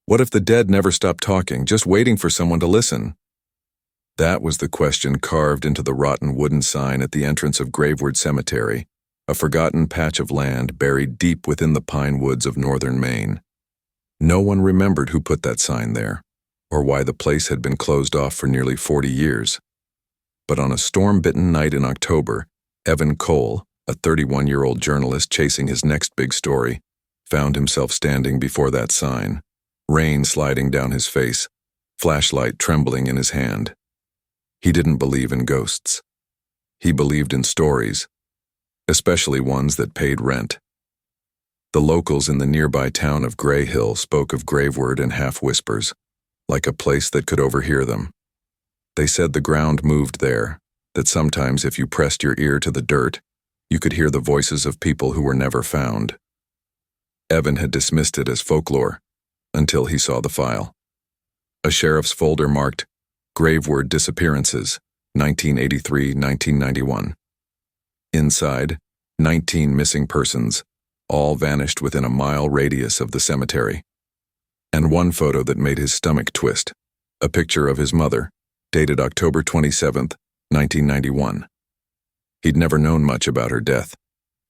What if the dead never stopped talking, just waiting for someone to listen? That was the question carved into the rotten wooden sign at the entrance of Graveward Cemetery, a forgotten patch of land buried deep within the pine woods of northern Maine. No one remembered who put that sign there, or why the place had been closed off for nearly 40 years. But on a storm-bitten night in October, Evan Cole, a 31-year-old journalist chasing his next big story, found himself standing before that sign, rain sliding down his face, flashlight trembling in his hand. He didn't believe in ghosts. He believed in stories, especially ones that paid rent. The locals in the nearby town of Gray Hill spoke of Graveward in half-whispers, like a place that could overhear them. They said the ground moved there, that sometimes if you pressed your ear to the dirt, you could hear the voices of people who were never found. Evan had dismissed it as folklore, until he saw the file. A sheriff's folder marked Graveward Disappearances, 1983-1991. Inside, 19 missing persons, all vanished within a mile radius of the cemetery. And one photo that made his stomach twist, a picture of his mother, dated October 27, 1991. He'd never known much about her death.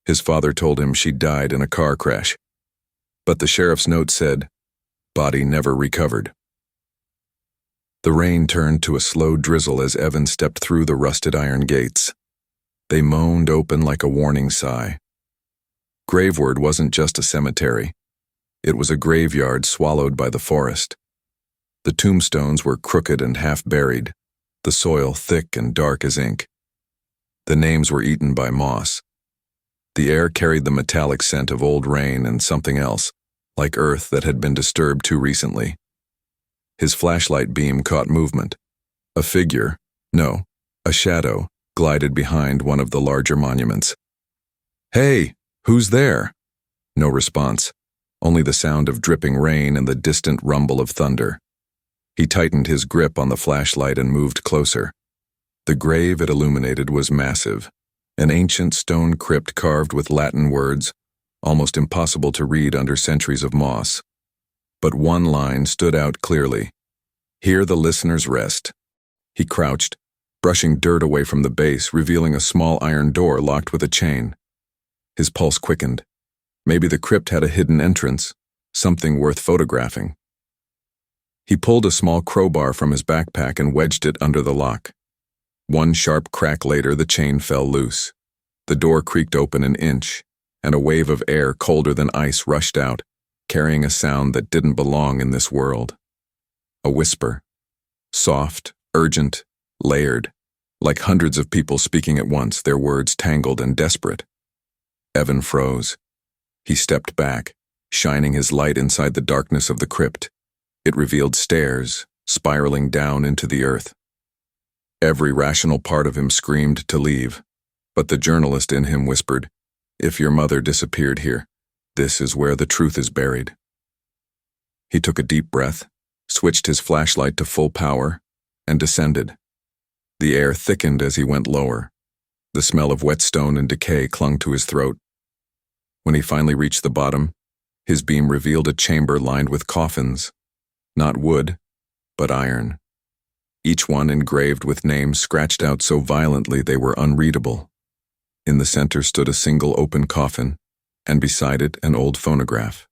His father told him she died in a car crash. But the sheriff's note said, "Body never recovered." The rain turned to a slow drizzle as Evan stepped through the rusted iron gates. They moaned open like a warning sigh. Graveward wasn't just a cemetery. It was a graveyard swallowed by the forest. The tombstones were crooked and half-buried, the soil thick and dark as ink. The names were eaten by moss. The air carried the metallic scent of old rain and something else, like earth that had been disturbed too recently. His flashlight beam caught movement. A figure, no, a shadow, glided behind one of the larger monuments. "Hey, who's there?" No response, only the sound of dripping rain and the distant rumble of thunder. He tightened his grip on the flashlight and moved closer. The grave it illuminated was massive, an ancient stone crypt carved with Latin words, almost impossible to read under centuries of moss. But one line stood out clearly. "Here the listeners rest." He crouched, brushing dirt away from the base, revealing a small iron door locked with a chain. His pulse quickened. Maybe the crypt had a hidden entrance, something worth photographing. He pulled a small crowbar from his backpack and wedged it under the lock. One sharp crack later, the chain fell loose. The door creaked open an inch, and a wave of air colder than ice rushed out, carrying a sound that didn't belong in this world. A whisper. Soft, urgent, layered, like hundreds of people speaking at once, their words tangled and desperate. Evan froze. He stepped back, shining his light inside the darkness of the crypt. It revealed stairs, spiraling down into the earth. Every rational part of him screamed to leave, but the journalist in him whispered, "If your mother disappeared here, this is where the truth is buried." He took a deep breath, switched his flashlight to full power, and descended. The air thickened as he went lower. The smell of wet stone and decay clung to his throat. When he finally reached the bottom, his beam revealed a chamber lined with coffins, not wood, but iron. Each one engraved with names scratched out so violently they were unreadable. In the center stood a single open coffin, and beside it an old phonograph.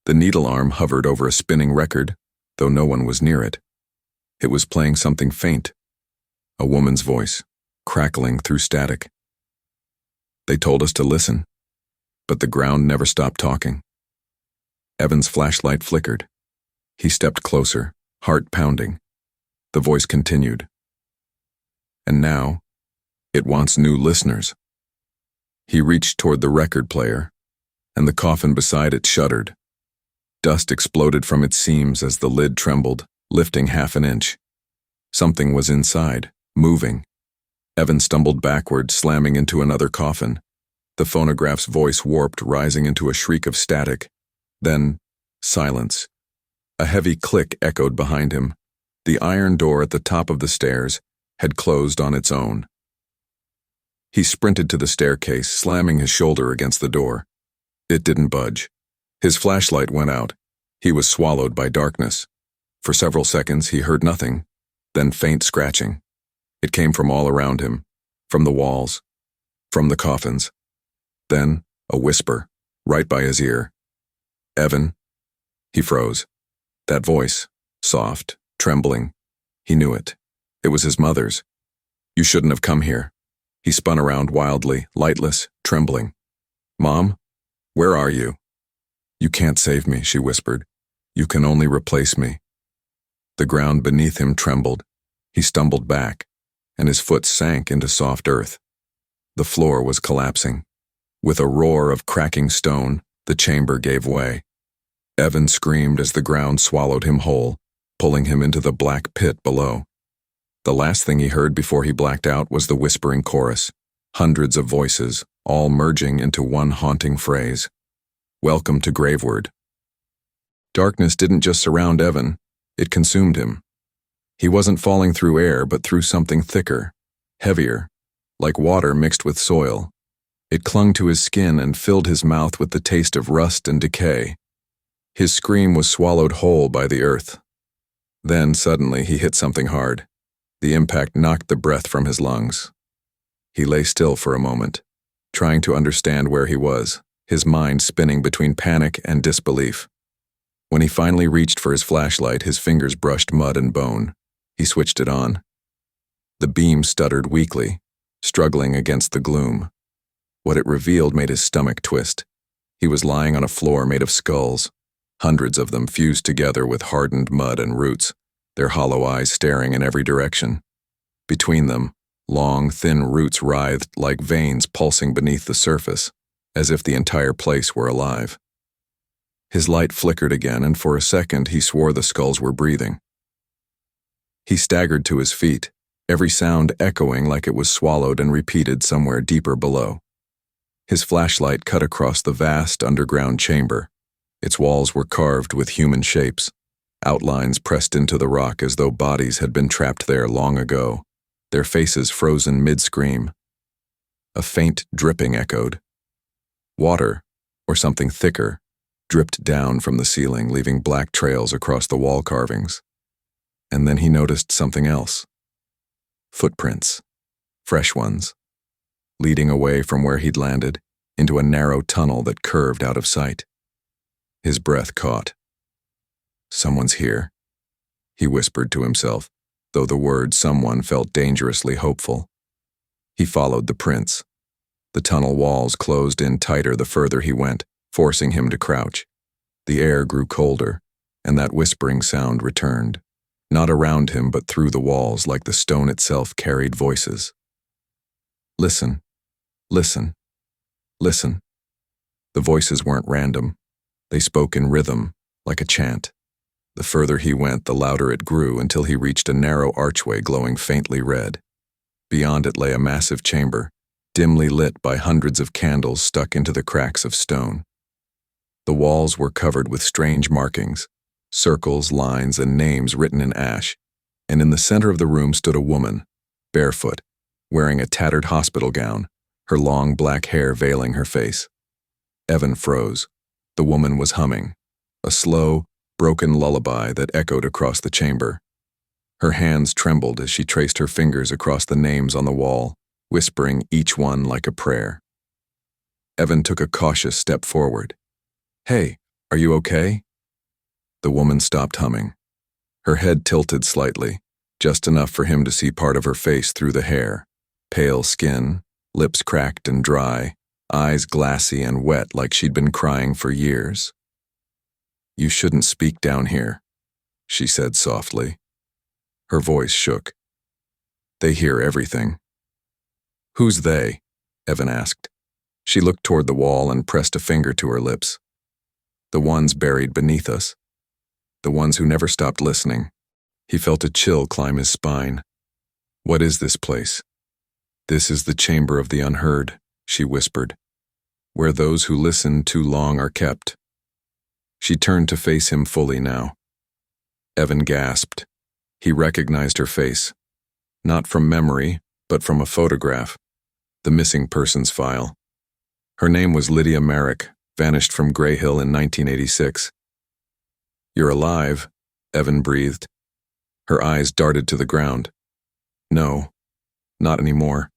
The needle arm hovered over a spinning record, though no one was near it. It was playing something faint, a woman's voice, crackling through static. "They told us to listen, but the ground never stopped talking." Evan's flashlight flickered. He stepped closer, heart pounding. The voice continued. "And now, it wants new listeners." He reached toward the record player, and the coffin beside it shuddered. Dust exploded from its seams as the lid trembled, lifting half an inch. Something was inside, moving. Evan stumbled backward, slamming into another coffin. The phonograph's voice warped, rising into a shriek of static. Then, silence. A heavy click echoed behind him. The iron door at the top of the stairs had closed on its own. He sprinted to the staircase, slamming his shoulder against the door. It didn't budge. His flashlight went out. He was swallowed by darkness. For several seconds he heard nothing, then faint scratching. It came from all around him, from the walls, from the coffins. Then a whisper, right by his ear. "Evan." He froze. That voice, soft, trembling, he knew it. It was his mother's. "You shouldn't have come here." He spun around wildly, lightless, trembling. "Mom? Where are you?" "You can't save me," she whispered. "You can only replace me." The ground beneath him trembled. He stumbled back, and his foot sank into soft earth. The floor was collapsing. With a roar of cracking stone, the chamber gave way. Evan screamed as the ground swallowed him whole, pulling him into the black pit below. The last thing he heard before he blacked out was the whispering chorus, hundreds of voices, all merging into one haunting phrase. "Welcome to Graveward." Darkness didn't just surround Evan, it consumed him. He wasn't falling through air, but through something thicker, heavier, like water mixed with soil. It clung to his skin and filled his mouth with the taste of rust and decay. His scream was swallowed whole by the earth. Then, suddenly, he hit something hard. The impact knocked the breath from his lungs. He lay still for a moment, trying to understand where he was, his mind spinning between panic and disbelief. When he finally reached for his flashlight, his fingers brushed mud and bone. He switched it on. The beam stuttered weakly, struggling against the gloom. What it revealed made his stomach twist. He was lying on a floor made of skulls, hundreds of them fused together with hardened mud and roots, their hollow eyes staring in every direction. Between them, long, thin roots writhed like veins pulsing beneath the surface, as if the entire place were alive. His light flickered again, and for a second he swore the skulls were breathing. He staggered to his feet, every sound echoing like it was swallowed and repeated somewhere deeper below. His flashlight cut across the vast underground chamber. Its walls were carved with human shapes, outlines pressed into the rock as though bodies had been trapped there long ago, their faces frozen mid-scream. A faint dripping echoed. Water, or something thicker, dripped down from the ceiling, leaving black trails across the wall carvings. And then he noticed something else. Footprints, fresh ones, leading away from where he'd landed, into a narrow tunnel that curved out of sight. His breath caught. "Someone's here," he whispered to himself, though the word someone felt dangerously hopeful. He followed the prints. The tunnel walls closed in tighter the further he went, forcing him to crouch. The air grew colder, and that whispering sound returned, not around him but through the walls like the stone itself carried voices. "Listen, listen, listen." The voices weren't random. They spoke in rhythm, like a chant. The further he went, the louder it grew until he reached a narrow archway glowing faintly red. Beyond it lay a massive chamber, dimly lit by hundreds of candles stuck into the cracks of stone. The walls were covered with strange markings, circles, lines, and names written in ash, and in the center of the room stood a woman, barefoot, wearing a tattered hospital gown, her long black hair veiling her face. Evan froze. The woman was humming, a slow, broken lullaby that echoed across the chamber. Her hands trembled as she traced her fingers across the names on the wall, whispering each one like a prayer. Evan took a cautious step forward. "Hey, are you okay?" The woman stopped humming. Her head tilted slightly, just enough for him to see part of her face through the hair, pale skin, lips cracked and dry, eyes glassy and wet like she'd been crying for years. "You shouldn't speak down here," she said softly. Her voice shook. "They hear everything." "Who's they?" Evan asked. She looked toward the wall and pressed a finger to her lips. "The ones buried beneath us. The ones who never stopped listening." He felt a chill climb his spine. "What is this place?" "This is the chamber of the unheard," she whispered, "where those who listen too long are kept." She turned to face him fully now. Evan gasped. He recognized her face, not from memory, but from a photograph, the missing persons file. Her name was Lydia Merrick, vanished from Grey Hill in 1986. "You're alive," Evan breathed. Her eyes darted to the ground. No, not anymore.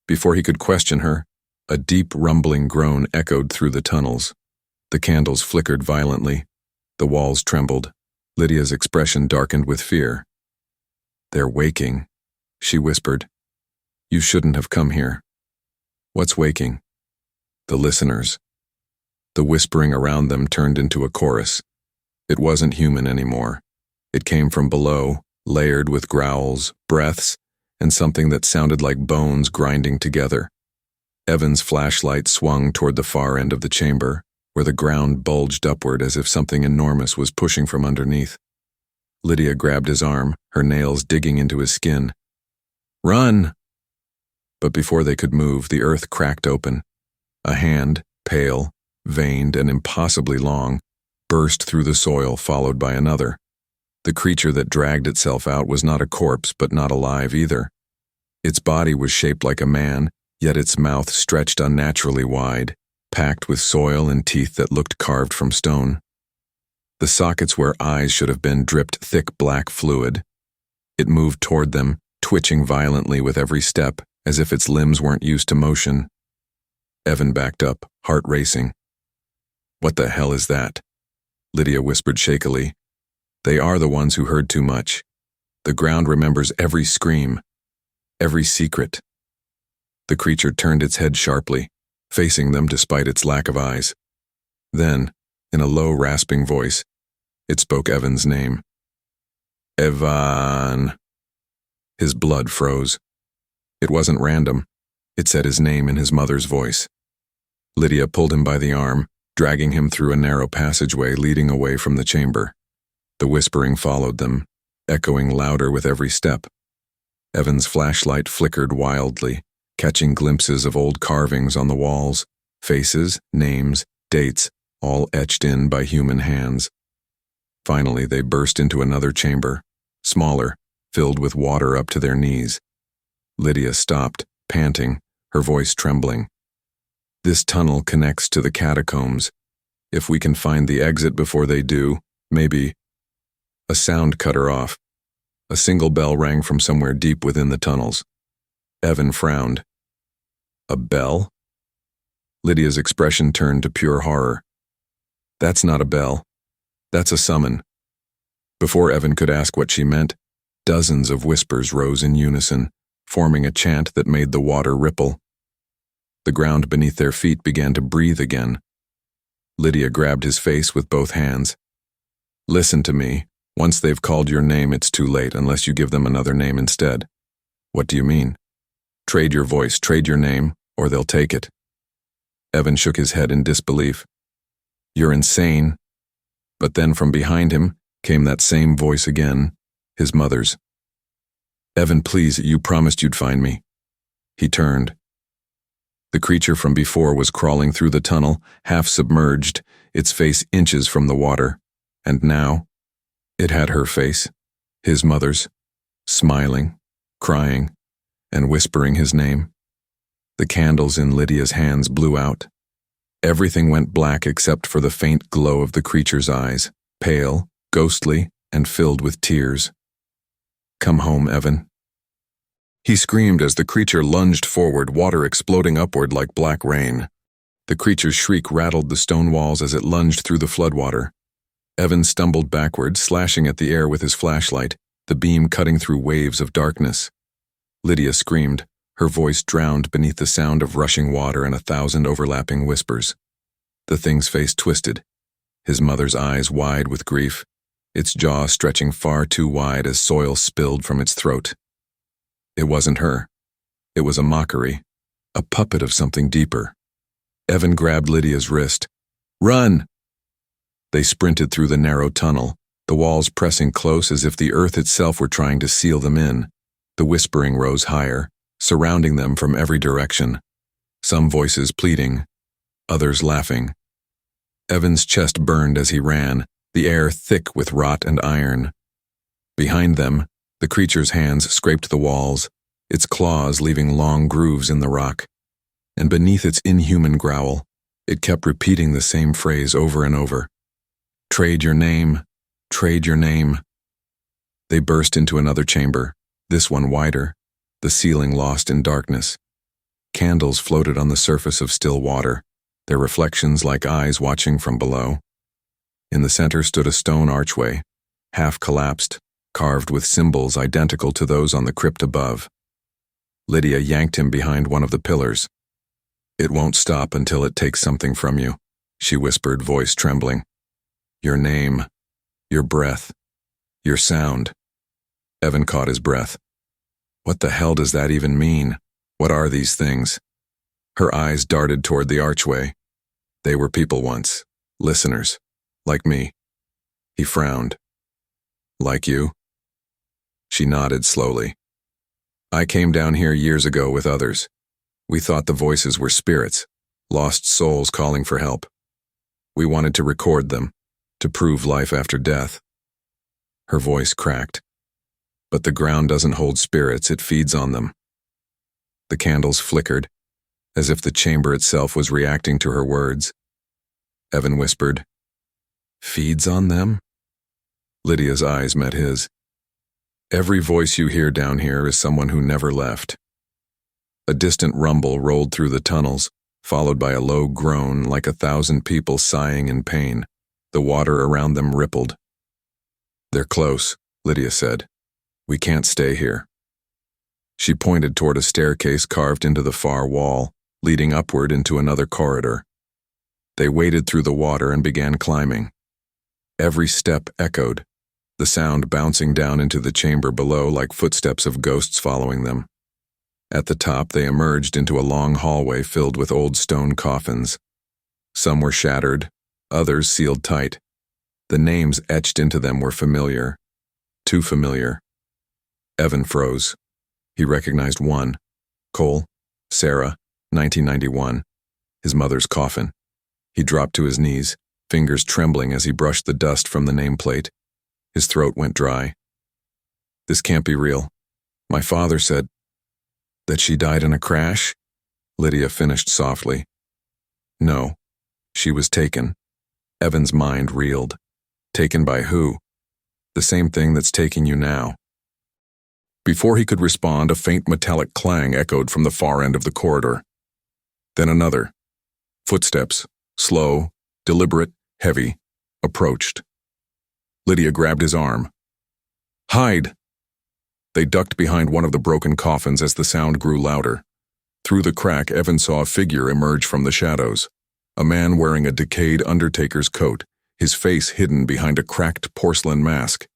Before he could question her, a deep rumbling groan echoed through the tunnels. The candles flickered violently. The walls trembled. Lydia's expression darkened with fear. "They're waking," she whispered. "You shouldn't have come here." "What's waking?" "The listeners." The whispering around them turned into a chorus. It wasn't human anymore. It came from below, layered with growls, breaths, and something that sounded like bones grinding together. Evan's flashlight swung toward the far end of the chamber, where the ground bulged upward as if something enormous was pushing from underneath. Lydia grabbed his arm, her nails digging into his skin. "Run!" But before they could move, the earth cracked open. A hand, pale, veined, and impossibly long, burst through the soil, followed by another. The creature that dragged itself out was not a corpse, but not alive either. Its body was shaped like a man, yet its mouth stretched unnaturally wide, packed with soil and teeth that looked carved from stone. The sockets where eyes should have been dripped thick black fluid. It moved toward them, twitching violently with every step, as if its limbs weren't used to motion. Evan backed up, heart racing. "What the hell is that?" Lydia whispered shakily. "They are the ones who heard too much. The ground remembers every scream, every secret." The creature turned its head sharply, facing them despite its lack of eyes. Then, in a low, rasping voice, it spoke Evan's name. "Evan." His blood froze. It wasn't random. It said his name in his mother's voice. Lydia pulled him by the arm, dragging him through a narrow passageway leading away from the chamber. The whispering followed them, echoing louder with every step. Evan's flashlight flickered wildly, catching glimpses of old carvings on the walls, faces, names, dates, all etched in by human hands. Finally, they burst into another chamber, smaller, filled with water up to their knees. Lydia stopped, panting, her voice trembling. "This tunnel connects to the catacombs. If we can find the exit before they do, maybe—" A sound cut her off. A single bell rang from somewhere deep within the tunnels. Evan frowned. "A bell?" Lydia's expression turned to pure horror. "That's not a bell. That's a summon." Before Evan could ask what she meant, dozens of whispers rose in unison, forming a chant that made the water ripple. The ground beneath their feet began to breathe again. Lydia grabbed his face with both hands. "Listen to me. Once they've called your name, it's too late unless you give them another name instead." "What do you mean?" "Trade your voice, trade your name, or they'll take it." Evan shook his head in disbelief. "You're insane." But then from behind him came that same voice again, his mother's. "Evan, please, you promised you'd find me." He turned. The creature from before was crawling through the tunnel, half submerged, its face inches from the water. And now, it had her face, his mother's, smiling, crying, and whispering his name. The candles in Lydia's hands blew out. Everything went black except for the faint glow of the creature's eyes, pale, ghostly, and filled with tears. "Come home, Evan." He screamed as the creature lunged forward, water exploding upward like black rain. The creature's shriek rattled the stone walls as it lunged through the floodwater. Evan stumbled backward, slashing at the air with his flashlight, the beam cutting through waves of darkness. Lydia screamed, her voice drowned beneath the sound of rushing water and 1,000 overlapping whispers. The thing's face twisted, his mother's eyes wide with grief, its jaw stretching far too wide as soil spilled from its throat. It wasn't her. It was a mockery, a puppet of something deeper. Evan grabbed Lydia's wrist. "Run!" They sprinted through the narrow tunnel, the walls pressing close as if the earth itself were trying to seal them in. The whispering rose higher, surrounding them from every direction. Some voices pleading, others laughing. Evan's chest burned as he ran, the air thick with rot and iron. Behind them, the creature's hands scraped the walls, its claws leaving long grooves in the rock. And beneath its inhuman growl, it kept repeating the same phrase over and over. Trade your name. Trade your name. They burst into another chamber, this one wider, the ceiling lost in darkness. Candles floated on the surface of still water, their reflections like eyes watching from below. In the center stood a stone archway, half collapsed, carved with symbols identical to those on the crypt above. Lydia yanked him behind one of the pillars. "It won't stop until it takes something from you," she whispered, voice trembling. "Your name, your breath, your sound." Evan caught his breath. What the hell does that even mean? What are these things? Her eyes darted toward the archway. They were people once, listeners, like me. He frowned. "Like you?" She nodded slowly. "I came down here years ago with others. We thought the voices were spirits, lost souls calling for help. We wanted to record them, to prove life after death." Her voice cracked. "But the ground doesn't hold spirits, it feeds on them." The candles flickered, as if the chamber itself was reacting to her words. Evan whispered, "Feeds on them?" Lydia's eyes met his. "Every voice you hear down here is someone who never left." A distant rumble rolled through the tunnels, followed by a low groan like 1,000 people sighing in pain. The water around them rippled. "They're close," Lydia said. "We can't stay here." She pointed toward a staircase carved into the far wall, leading upward into another corridor. They waded through the water and began climbing. Every step echoed, the sound bouncing down into the chamber below like footsteps of ghosts following them. At the top, they emerged into a long hallway filled with old stone coffins. Some were shattered, others sealed tight. The names etched into them were familiar, too familiar. Evan froze. He recognized one. Cole, Sarah, 1991. His mother's coffin. He dropped to his knees, fingers trembling as he brushed the dust from the nameplate. His throat went dry. "This can't be real. My father said..." "That she died in a crash?" Lydia finished softly. "No. She was taken." Evan's mind reeled. "Taken by who?" "The same thing that's taking you now." Before he could respond, a faint metallic clang echoed from the far end of the corridor. Then another. Footsteps, slow, deliberate, heavy, approached. Lydia grabbed his arm. "Hide!" They ducked behind one of the broken coffins as the sound grew louder. Through the crack, Evan saw a figure emerge from the shadows. A man wearing a decayed undertaker's coat, his face hidden behind a cracked porcelain mask.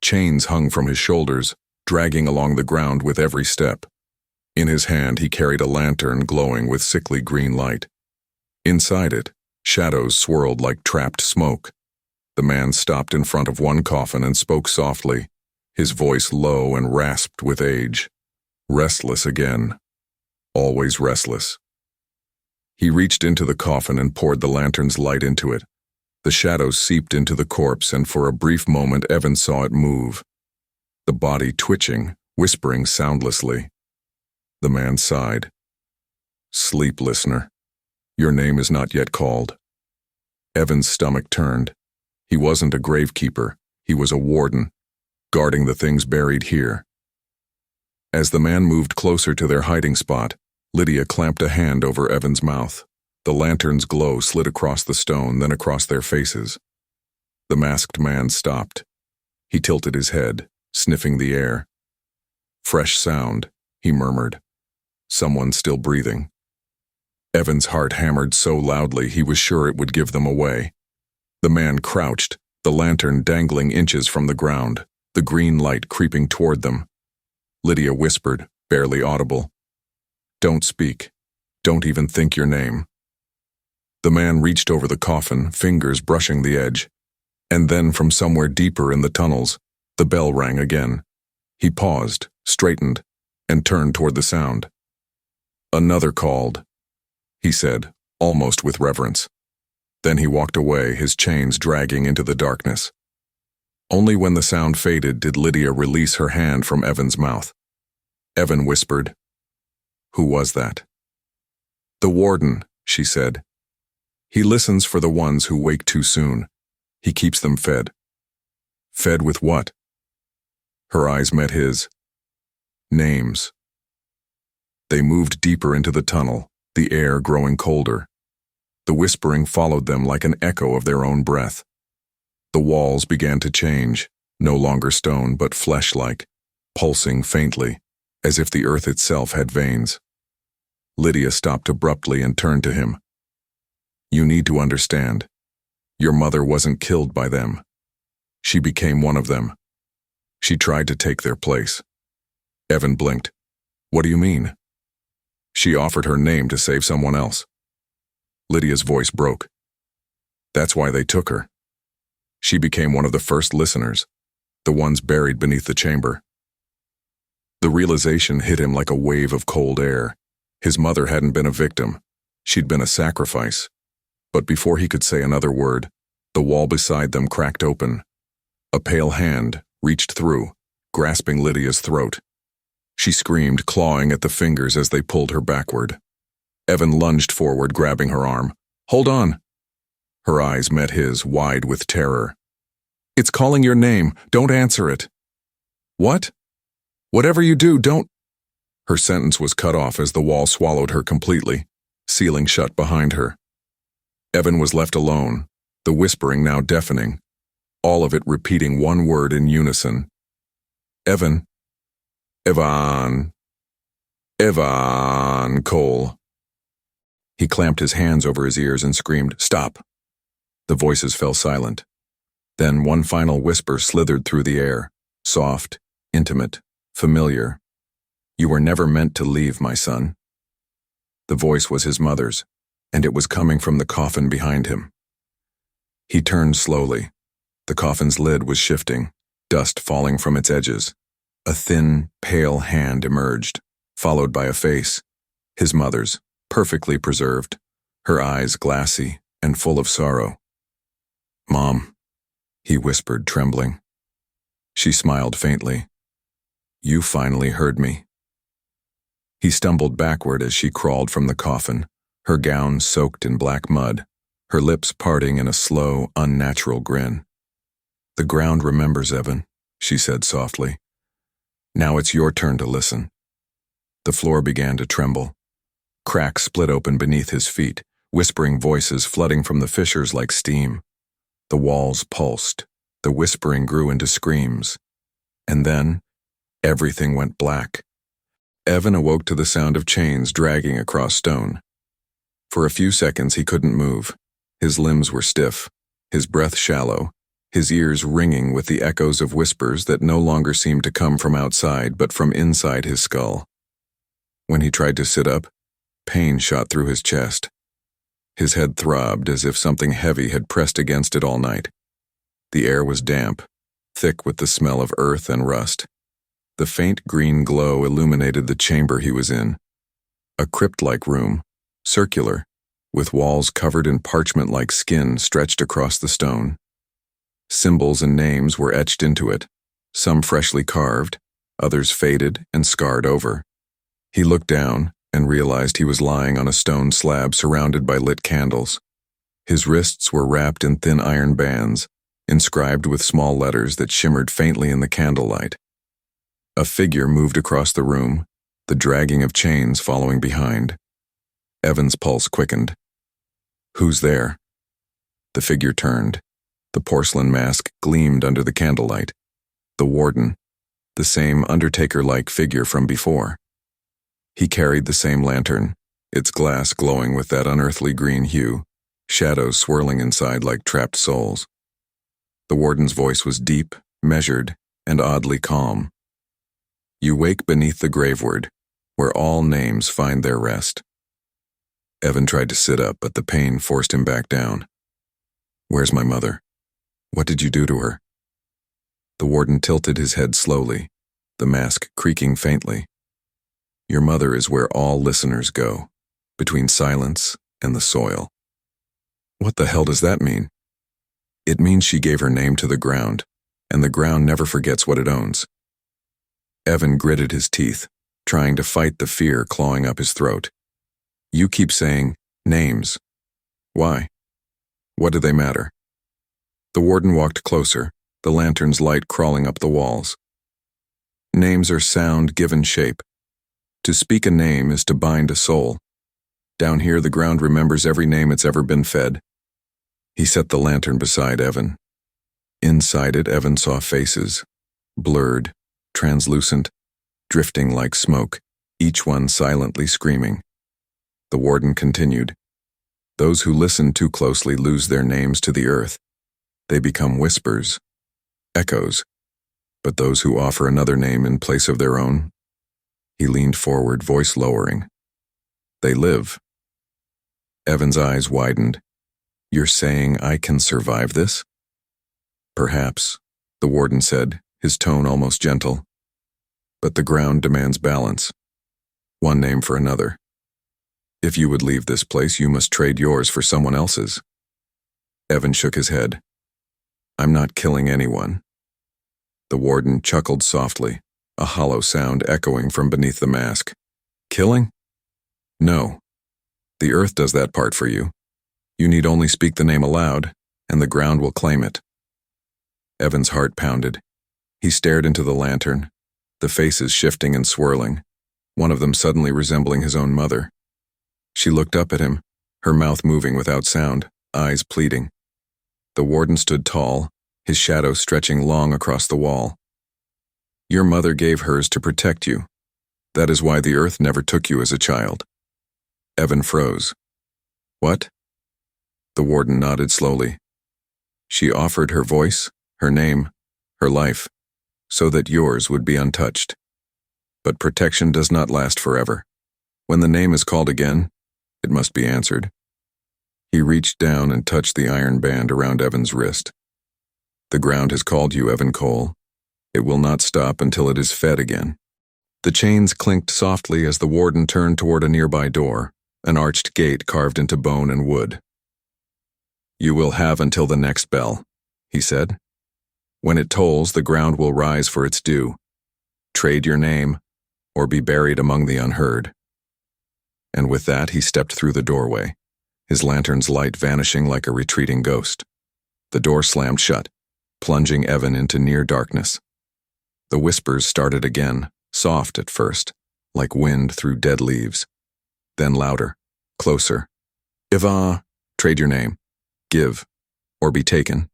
Chains hung from his shoulders, dragging along the ground with every step. In his hand, he carried a lantern glowing with sickly green light. Inside it, shadows swirled like trapped smoke. The man stopped in front of one coffin and spoke softly, his voice low and rasped with age. Restless again. Always restless. He reached into the coffin and poured the lantern's light into it. The shadows seeped into the corpse, and for a brief moment Evan saw it move. The body twitching, whispering soundlessly. The man sighed. "Sleep, listener. Your name is not yet called." Evan's stomach turned. He wasn't a gravekeeper. He was a warden, guarding the things buried here. As the man moved closer to their hiding spot, Lydia clamped a hand over Evan's mouth. The lantern's glow slid across the stone, then across their faces. The masked man stopped. He tilted his head, sniffing the air. "Fresh sound," he murmured. "Someone still breathing." Evan's heart hammered so loudly he was sure it would give them away. The man crouched, the lantern dangling inches from the ground, the green light creeping toward them. Lydia whispered, barely audible, "Don't speak. Don't even think your name." The man reached over the coffin, fingers brushing the edge. And then from somewhere deeper in the tunnels, the bell rang again. He paused, straightened, and turned toward the sound. "Another called," he said, almost with reverence. Then he walked away, his chains dragging into the darkness. Only when the sound faded did Lydia release her hand from Evan's mouth. Evan whispered, "Who was that?" "The warden," she said. "He listens for the ones who wake too soon. He keeps them fed. Fed with what? Her eyes met his. Names. They moved deeper into the tunnel, the air growing colder. The whispering followed them like an echo of their own breath. The walls began to change, no longer stone but flesh-like, pulsing faintly, as if the earth itself had veins. Lydia stopped abruptly and turned to him. You need to understand. Your mother wasn't killed by them. She became one of them. She tried to take their place. Evan blinked. What do you mean? She offered her name to save someone else. Lydia's voice broke. That's why they took her. She became one of the first listeners, the ones buried beneath the chamber. The realization hit him like a wave of cold air. His mother hadn't been a victim. She'd been a sacrifice. But before he could say another word, the wall beside them cracked open. A pale hand reached through, grasping Lydia's throat. She screamed, clawing at the fingers as they pulled her backward. Evan lunged forward, grabbing her arm. Hold on. Her eyes met his, wide with terror. It's calling your name. Don't answer it. What? Whatever you do, don't. Her sentence was cut off as the wall swallowed her completely, sealing shut behind her. Evan was left alone, the whispering now deafening, all of it repeating one word in unison. Evan. Evan. Evan Cole. He clamped his hands over his ears and screamed, Stop! The voices fell silent. Then one final whisper slithered through the air, soft, intimate, familiar. You were never meant to leave, my son. The voice was his mother's, and it was coming from the coffin behind him. He turned slowly. The coffin's lid was shifting, dust falling from its edges. A thin, pale hand emerged, followed by a face, his mother's, perfectly preserved, her eyes glassy and full of sorrow. Mom, he whispered, trembling. She smiled faintly. You finally heard me. He stumbled backward as she crawled from the coffin, her gown soaked in black mud, her lips parting in a slow, unnatural grin. The ground remembers, Evan, she said softly. Now it's your turn to listen. The floor began to tremble. Cracks split open beneath his feet, whispering voices flooding from the fissures like steam. The walls pulsed. The whispering grew into screams. And then, everything went black. Evan awoke to the sound of chains dragging across stone. For a few seconds he couldn't move. His limbs were stiff, his breath shallow, his ears ringing with the echoes of whispers that no longer seemed to come from outside but from inside his skull. When he tried to sit up, pain shot through his chest. His head throbbed as if something heavy had pressed against it all night. The air was damp, thick with the smell of earth and rust. The faint green glow illuminated the chamber he was in. A crypt-like room, circular, with walls covered in parchment-like skin stretched across the stone. Symbols and names were etched into it, some freshly carved, others faded and scarred over. He looked down and realized he was lying on a stone slab surrounded by lit candles. His wrists were wrapped in thin iron bands, inscribed with small letters that shimmered faintly in the candlelight. A figure moved across the room, the dragging of chains following behind. Evan's pulse quickened. Who's there? The figure turned. The porcelain mask gleamed under the candlelight. The warden, the same undertaker-like figure from before. He carried the same lantern, its glass glowing with that unearthly green hue, shadows swirling inside like trapped souls. The warden's voice was deep, measured, and oddly calm. You wake beneath the graveward, where all names find their rest. Evan tried to sit up, but the pain forced him back down. Where's my mother? What did you do to her? The warden tilted his head slowly, the mask creaking faintly. Your mother is where all listeners go, between silence and the soil. What the hell does that mean? It means she gave her name to the ground, and the ground never forgets what it owns. Evan gritted his teeth, trying to fight the fear clawing up his throat. You keep saying, names. Why? What do they matter? The warden walked closer, the lantern's light crawling up the walls. Names are sound given shape. To speak a name is to bind a soul. Down here, the ground remembers every name it's ever been fed. He set the lantern beside Evan. Inside it, Evan saw faces, blurred, translucent, drifting like smoke, each one silently screaming. The warden continued. Those who listen too closely lose their names to the earth. They become whispers, echoes. But those who offer another name in place of their own, he leaned forward, voice lowering. They live. Evan's eyes widened. You're saying I can survive this? Perhaps, the warden said, his tone almost gentle. But the ground demands balance. One name for another. If you would leave this place, you must trade yours for someone else's. Evan shook his head. I'm not killing anyone. The warden chuckled softly, a hollow sound echoing from beneath the mask. Killing? No. The earth does that part for you. You need only speak the name aloud, and the ground will claim it. Evan's heart pounded. He stared into the lantern, the faces shifting and swirling, one of them suddenly resembling his own mother. She looked up at him, her mouth moving without sound, eyes pleading. The warden stood tall, his shadow stretching long across the wall. Your mother gave hers to protect you. That is why the earth never took you as a child. Evan froze. What? The warden nodded slowly. She offered her voice, her name, her life, so that yours would be untouched. But protection does not last forever. When the name is called again, it must be answered. He reached down and touched the iron band around Evan's wrist. The ground has called you, Evan Cole. It will not stop until it is fed again. The chains clinked softly as the warden turned toward a nearby door, an arched gate carved into bone and wood. You will have until the next bell, he said. When it tolls, the ground will rise for its due. Trade your name, or be buried among the unheard. And with that, he stepped through the doorway, his lantern's light vanishing like a retreating ghost. The door slammed shut, plunging Evan into near darkness. The whispers started again, soft at first, like wind through dead leaves. Then louder, closer. Trade your name. Give, or be taken.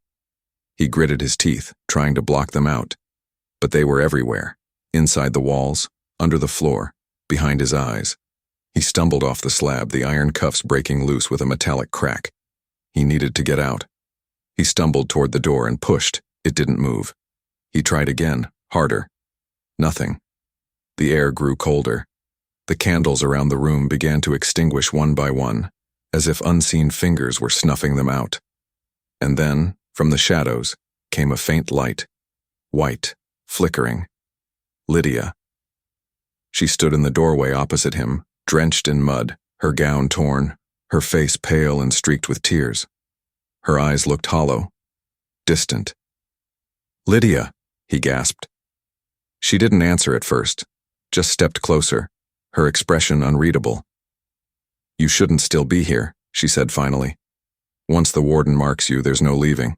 He gritted his teeth, trying to block them out. But they were everywhere, inside the walls, under the floor, behind his eyes. He stumbled off the slab, the iron cuffs breaking loose with a metallic crack. He needed to get out. He stumbled toward the door and pushed. It didn't move. He tried again, harder. Nothing. The air grew colder. The candles around the room began to extinguish one by one, as if unseen fingers were snuffing them out. And then, from the shadows, came a faint light. White, flickering. Lydia. She stood in the doorway opposite him, drenched in mud, her gown torn, her face pale and streaked with tears. Her eyes looked hollow, distant. Lydia, he gasped. She didn't answer at first, just stepped closer, her expression unreadable. You shouldn't still be here, she said finally. Once the warden marks you, there's no leaving.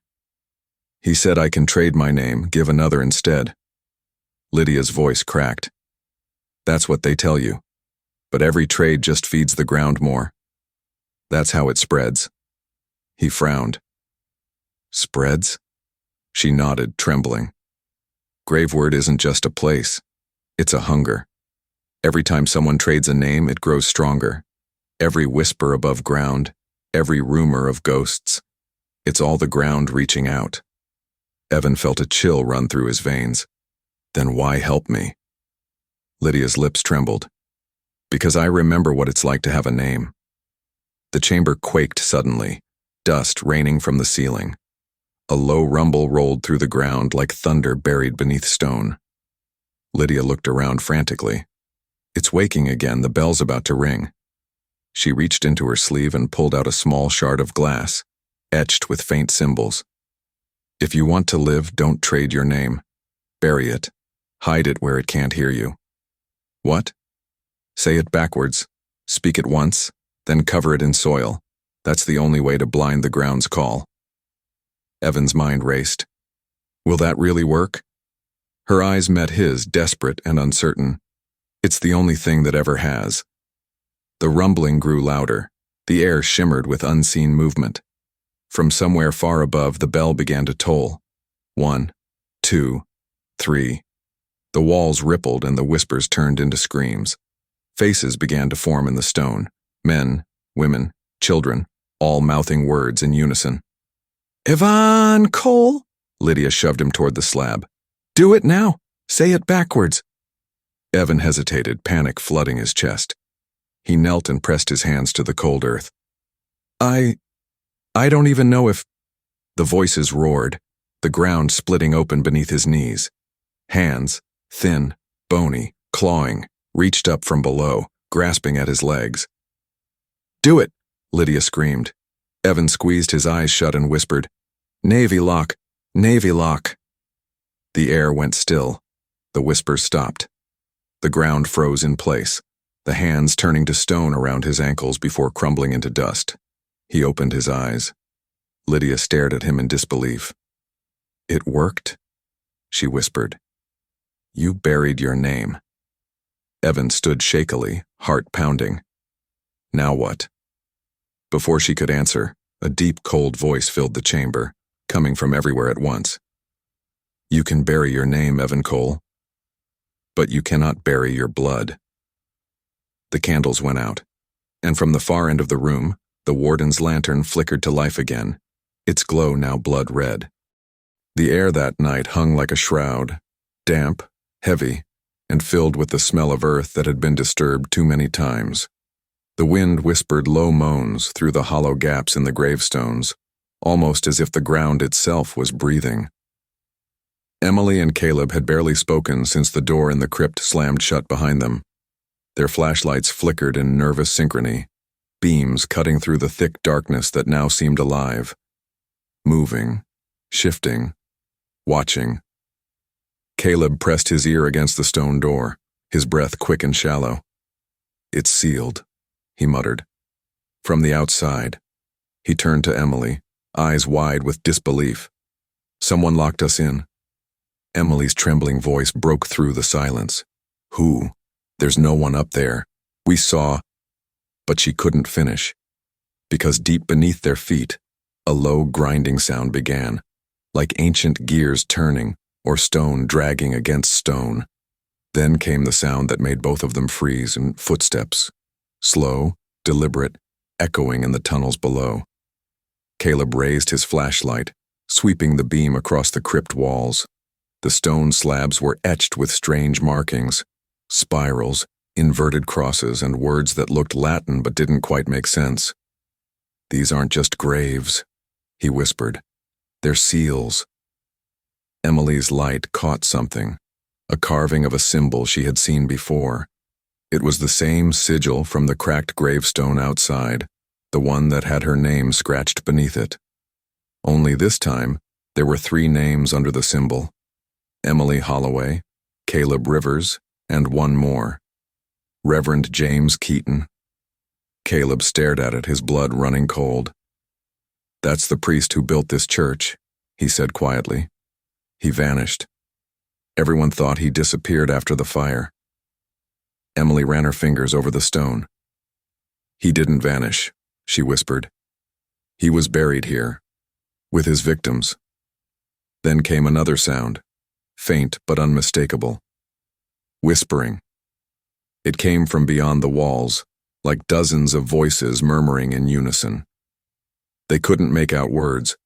He said I can trade my name, give another instead. Lydia's voice cracked. That's what they tell you. But every trade just feeds the ground more. That's how it spreads. He frowned. Spreads? She nodded, trembling. Graveward isn't just a place. It's a hunger. Every time someone trades a name, it grows stronger. Every whisper above ground, every rumor of ghosts. It's all the ground reaching out. Evan felt a chill run through his veins. Then why help me? Lydia's lips trembled. Because I remember what it's like to have a name. The chamber quaked suddenly, dust raining from the ceiling. A low rumble rolled through the ground like thunder buried beneath stone. Lydia looked around frantically. It's waking again, the bell's about to ring. She reached into her sleeve and pulled out a small shard of glass, etched with faint symbols. If you want to live, don't trade your name. Bury it. Hide it where it can't hear you. What? Say it backwards. Speak it once, then cover it in soil. That's the only way to blind the ground's call. Evan's mind raced. Will that really work? Her eyes met his, desperate and uncertain. It's the only thing that ever has. The rumbling grew louder. The air shimmered with unseen movement. From somewhere far above, the bell began to toll. 1, 2, 3. The walls rippled and the whispers turned into screams. Faces began to form in the stone. Men, women, children, all mouthing words in unison. "Evan Cole!" Lydia shoved him toward the slab. "Do it now! Say it backwards!" Evan hesitated, panic flooding his chest. He knelt and pressed his hands to the cold earth. I don't even know if—" The voices roared, the ground splitting open beneath his knees. Hands, thin, bony, clawing, reached up from below, grasping at his legs. "Do it!" Lydia screamed. Evan squeezed his eyes shut and whispered, "Navy lock! Navy lock!" The air went still. The whispers stopped. The ground froze in place, the hands turning to stone around his ankles before crumbling into dust. He opened his eyes. Lydia stared at him in disbelief. "It worked?" she whispered. "You buried your name." Evan stood shakily, heart pounding. Now what? Before she could answer, a deep, cold voice filled the chamber, coming from everywhere at once. "You can bury your name, Evan Cole, but you cannot bury your blood." The candles went out, and from the far end of the room, the warden's lantern flickered to life again, its glow now blood red. The air that night hung like a shroud, damp, heavy, and filled with the smell of earth that had been disturbed too many times. The wind whispered low moans through the hollow gaps in the gravestones, almost as if the ground itself was breathing. Emily and Caleb had barely spoken since the door in the crypt slammed shut behind them. Their flashlights flickered in nervous synchrony, beams cutting through the thick darkness that now seemed alive. Moving, shifting, watching. Caleb pressed his ear against the stone door, his breath quick and shallow. "It's sealed," he muttered. From the outside, he turned to Emily, eyes wide with disbelief. "Someone locked us in." Emily's trembling voice broke through the silence. "Who? There's no one up there. We saw—" But she couldn't finish, because deep beneath their feet, a low grinding sound began, like ancient gears turning or stone dragging against stone. Then came the sound that made both of them freeze, and footsteps, slow, deliberate, echoing in the tunnels below. Caleb raised his flashlight, sweeping the beam across the crypt walls. The stone slabs were etched with strange markings, spirals, inverted crosses, and words that looked Latin but didn't quite make sense. "These aren't just graves," he whispered. "They're seals." Emily's light caught something, a carving of a symbol she had seen before. It was the same sigil from the cracked gravestone outside, the one that had her name scratched beneath it. Only this time, there were 3 names under the symbol: Emily Holloway, Caleb Rivers, and one more: Reverend James Keaton. Caleb stared at it, his blood running cold. "That's the priest who built this church," he said quietly. "He vanished. Everyone thought he disappeared after the fire." Emily ran her fingers over the stone. "He didn't vanish," she whispered. "He was buried here, with his victims." Then came another sound, faint but unmistakable. Whispering. It came from beyond the walls, like dozens of voices murmuring in unison. They couldn't make out words,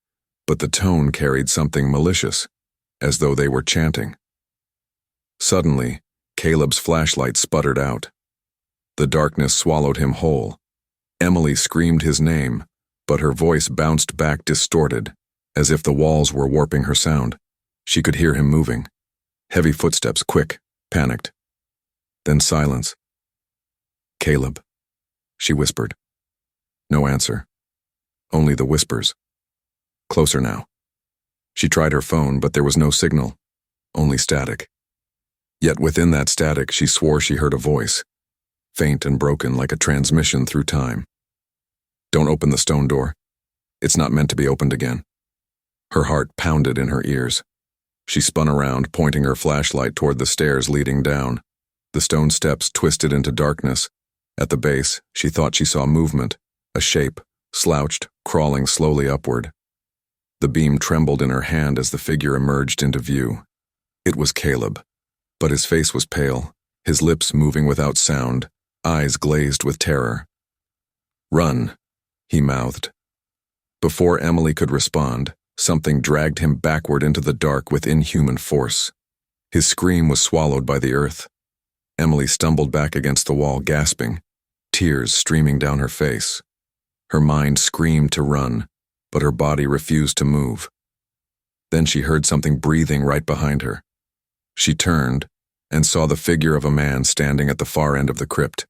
but the tone carried something malicious, as though they were chanting. Suddenly, Caleb's flashlight sputtered out. The darkness swallowed him whole. Emily screamed his name, but her voice bounced back distorted, as if the walls were warping her sound. She could hear him moving. Heavy footsteps, quick, panicked. Then silence. "Caleb," she whispered. No answer. Only the whispers. Closer now. She tried her phone, but there was no signal, only static. Yet within that static, she swore she heard a voice, faint and broken like a transmission through time. "Don't open the stone door. It's not meant to be opened again." Her heart pounded in her ears. She spun around, pointing her flashlight toward the stairs leading down. The stone steps twisted into darkness. At the base, she thought she saw movement, a shape, slouched, crawling slowly upward. The beam trembled in her hand as the figure emerged into view. It was Caleb, but his face was pale, his lips moving without sound, eyes glazed with terror. "Run," he mouthed. Before Emily could respond, something dragged him backward into the dark with inhuman force. His scream was swallowed by the earth. Emily stumbled back against the wall, gasping, tears streaming down her face. Her mind screamed to run, but her body refused to move. Then she heard something breathing right behind her. She turned and saw the figure of a man standing at the far end of the crypt.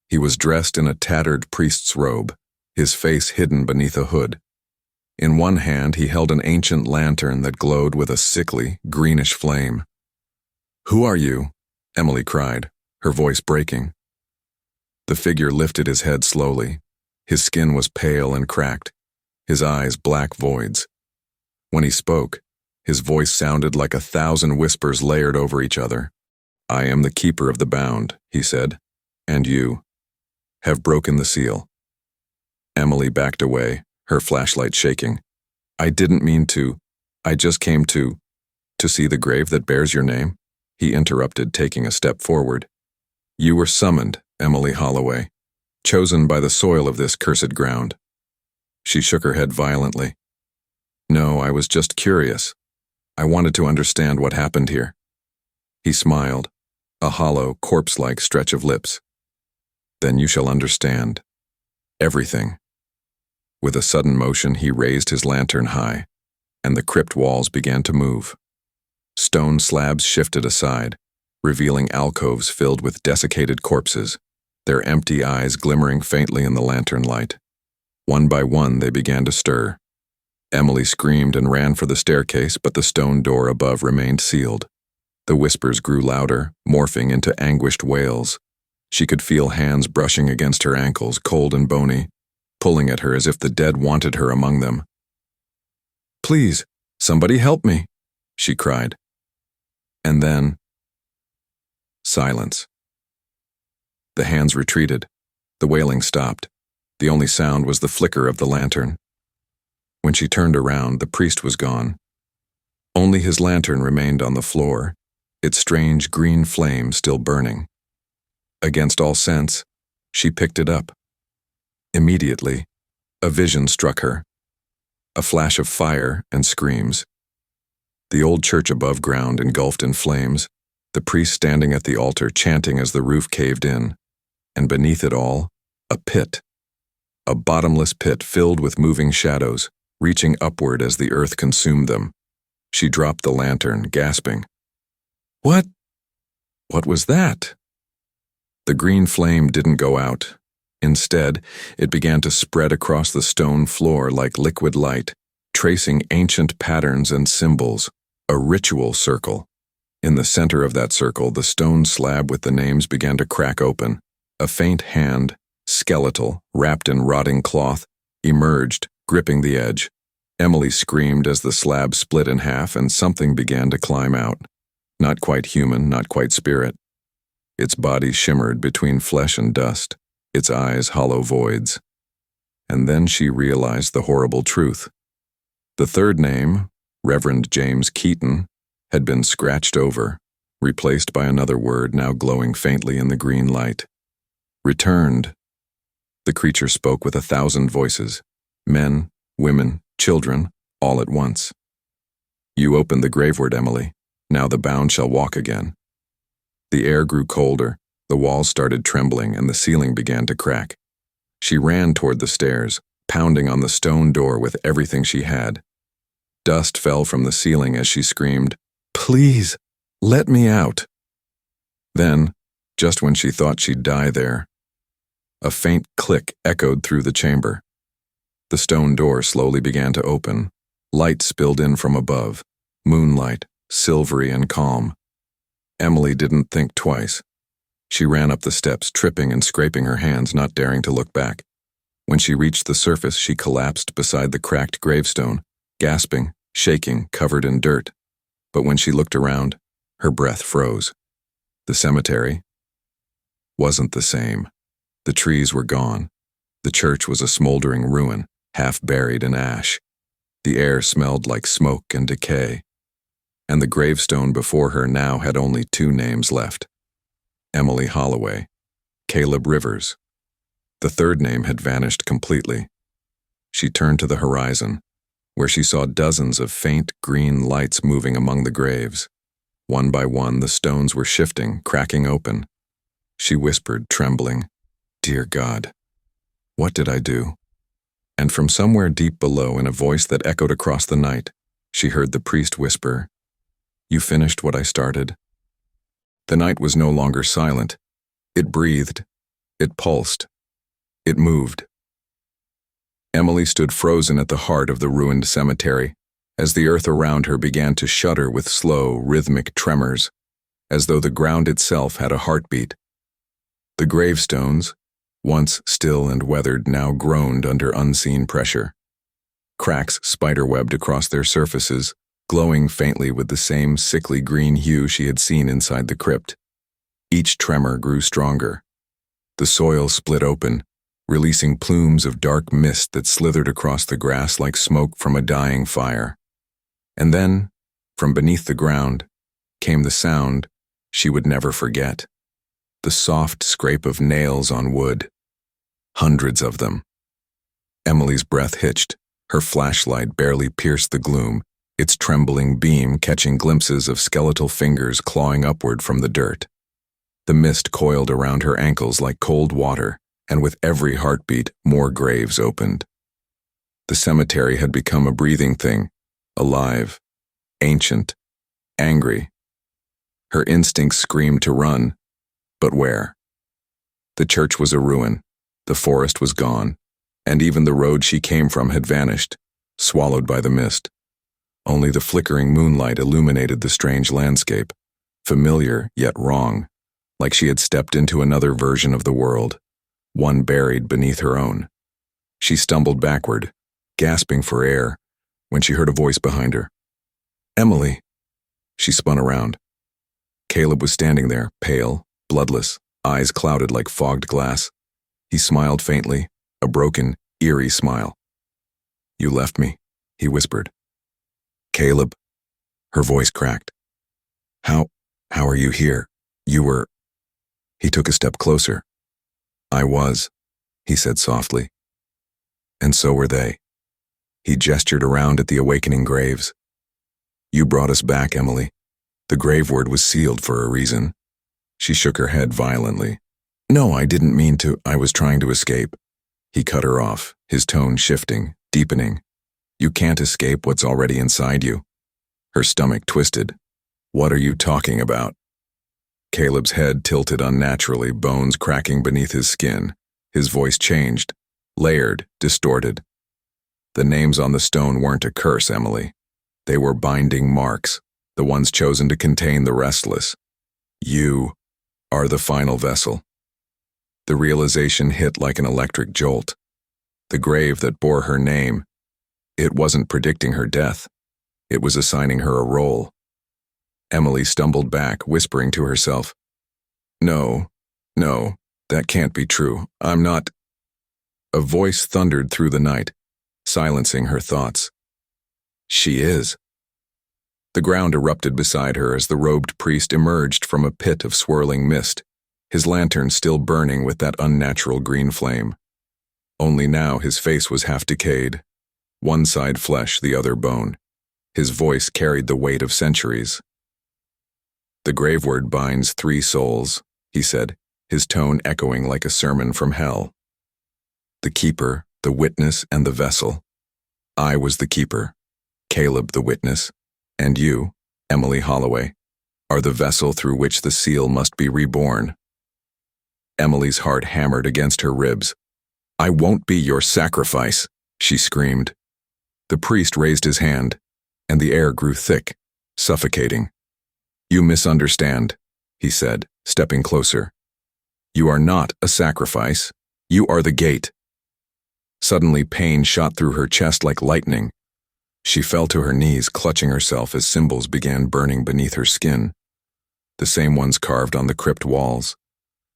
He was dressed in a tattered priest's robe, his face hidden beneath a hood. In one hand, he held an ancient lantern that glowed with a sickly, greenish flame. "Who are you?" Emily cried, her voice breaking. The figure lifted his head slowly. His skin was pale and cracked, his eyes black voids. When he spoke, his voice sounded like 1,000 whispers layered over each other. "I am the keeper of the bound," he said, "and you have broken the seal." Emily backed away, her flashlight shaking. "I didn't mean to. I just came to see the grave that bears your name," he interrupted, taking a step forward. "You were summoned, Emily Holloway, chosen by the soil of this cursed ground." She shook her head violently. "No, I was just curious. I wanted to understand what happened here." He smiled, a hollow, corpse-like stretch of lips. "Then you shall understand. Everything." With a sudden motion, he raised his lantern high, and the crypt walls began to move. Stone slabs shifted aside, revealing alcoves filled with desiccated corpses, their empty eyes glimmering faintly in the lantern light. One by one, they began to stir. Emily screamed and ran for the staircase, but the stone door above remained sealed. The whispers grew louder, morphing into anguished wails. She could feel hands brushing against her ankles, cold and bony, pulling at her as if the dead wanted her among them. "Please, somebody help me," she cried. And then, silence. The hands retreated. The wailing stopped. The only sound was the flicker of the lantern. When she turned around, the priest was gone. Only his lantern remained on the floor, its strange green flame still burning. Against all sense, she picked it up. Immediately, a vision struck her. A flash of fire and screams. The old church above ground engulfed in flames, the priest standing at the altar chanting as the roof caved in, and beneath it all, a pit. A bottomless pit filled with moving shadows, reaching upward as the earth consumed them. She dropped the lantern, gasping. What was that?" The green flame didn't go out. Instead, it began to spread across the stone floor like liquid light, tracing ancient patterns and symbols, a ritual circle. In the center of that circle, the stone slab with the names began to crack open. A faint hand, skeletal, wrapped in rotting cloth, emerged, gripping the edge. Emily screamed as the slab split in half and something began to climb out. Not quite human, not quite spirit. Its body shimmered between flesh and dust, its eyes hollow voids. And then she realized the horrible truth. The third name, Reverend James Keaton, had been scratched over, replaced by another word now glowing faintly in the green light. Returned. The creature spoke with 1,000 voices, men, women, children, all at once. "You opened the graveward, Emily. Now the bound shall walk again." The air grew colder, the walls started trembling, and the ceiling began to crack. She ran toward the stairs, pounding on the stone door with everything she had. Dust fell from the ceiling as she screamed, "Please, let me out." Then, just when she thought she'd die there, a faint click echoed through the chamber. The stone door slowly began to open. Light spilled in from above, moonlight, silvery and calm. Emily didn't think twice. She ran up the steps, tripping and scraping her hands, not daring to look back. When she reached the surface, she collapsed beside the cracked gravestone, gasping, shaking, covered in dirt. But when she looked around, her breath froze. The cemetery wasn't the same. The trees were gone. The church was a smoldering ruin, half buried in ash. The air smelled like smoke and decay. And the gravestone before her now had only two names left: Emily Holloway, Caleb Rivers. The third name had vanished completely. She turned to the horizon, where she saw dozens of faint green lights moving among the graves. One by one, the stones were shifting, cracking open. She whispered, trembling, "Dear God, what did I do?" And from somewhere deep below, in a voice that echoed across the night, she heard the priest whisper, "You finished what I started." The night was no longer silent. It breathed. It pulsed. It moved. Emily stood frozen at the heart of the ruined cemetery, as the earth around her began to shudder with slow, rhythmic tremors, as though the ground itself had a heartbeat. The gravestones, once still and weathered, now groaned under unseen pressure. Cracks spiderwebbed across their surfaces, glowing faintly with the same sickly green hue she had seen inside the crypt. Each tremor grew stronger. The soil split open, releasing plumes of dark mist that slithered across the grass like smoke from a dying fire. And then, from beneath the ground, came the sound she would never forget: the soft scrape of nails on wood. Hundreds of them. Emily's breath hitched. Her flashlight barely pierced the gloom, its trembling beam catching glimpses of skeletal fingers clawing upward from the dirt. The mist coiled around her ankles like cold water, and with every heartbeat, more graves opened. The cemetery had become a breathing thing, alive, ancient, angry. Her instincts screamed to run, but where? The church was a ruin, the forest was gone, and even the road she came from had vanished, swallowed by the mist. Only the flickering moonlight illuminated the strange landscape, familiar yet wrong, like she had stepped into another version of the world, one buried beneath her own. She stumbled backward, gasping for air, when she heard a voice behind her. "Emily!" She spun around. Caleb was standing there, pale, bloodless, eyes clouded like fogged glass. He smiled faintly, a broken, eerie smile. "You left me," he whispered. "Caleb." Her voice cracked. How are you here? You were..." He took a step closer. "I was," he said softly. "And so were they." He gestured around at the awakening graves. "You brought us back, Emily. The Graveward was sealed for a reason." She shook her head violently. "No, I didn't mean to. I was trying to escape." He cut her off, his tone shifting, deepening. "You can't escape what's already inside you." Her stomach twisted. "What are you talking about?" Caleb's head tilted unnaturally, bones cracking beneath his skin. His voice changed, layered, distorted. "The names on the stone weren't a curse, Emily. They were binding marks, the ones chosen to contain the restless. You are the final vessel." The realization hit like an electric jolt. The grave that bore her name, it wasn't predicting her death. It was assigning her a role. Emily stumbled back, whispering to herself, No, that can't be true. I'm not." A voice thundered through the night, silencing her thoughts. "She is." The ground erupted beside her as the robed priest emerged from a pit of swirling mist, his lantern still burning with that unnatural green flame. Only now his face was half decayed, one side flesh, the other bone. His voice carried the weight of centuries. "The Graveward binds 3 souls," he said, his tone echoing like a sermon from hell. "The keeper, the witness, and the vessel. I was the keeper, Caleb the witness, and you, Emily Holloway, are the vessel through which the seal must be reborn." Emily's heart hammered against her ribs. "I won't be your sacrifice," she screamed. The priest raised his hand, and the air grew thick, suffocating. "You misunderstand," he said, stepping closer. "You are not a sacrifice. You are the gate." Suddenly pain shot through her chest like lightning. She fell to her knees, clutching herself as symbols began burning beneath her skin, the same ones carved on the crypt walls.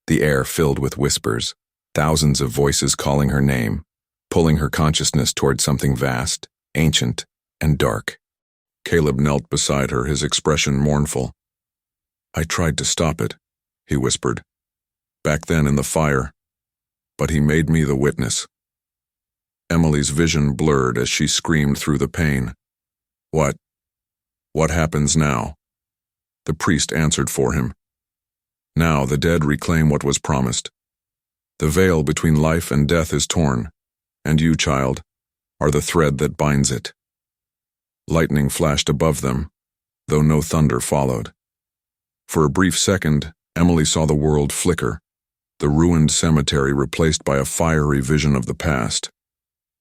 The air filled with whispers, thousands of voices calling her name, pulling her consciousness toward something vast, ancient, and dark. Caleb knelt beside her, his expression mournful. "I tried to stop it," he whispered, "back then in the fire, but he made me the witness." Emily's vision blurred as she screamed through the pain. What happens now?" The priest answered for him. "Now the dead reclaim what was promised. The veil between life and death is torn, and you, child, are the thread that binds it." Lightning flashed above them, though no thunder followed. For a brief second, Emily saw the world flicker, the ruined cemetery replaced by a fiery vision of the past.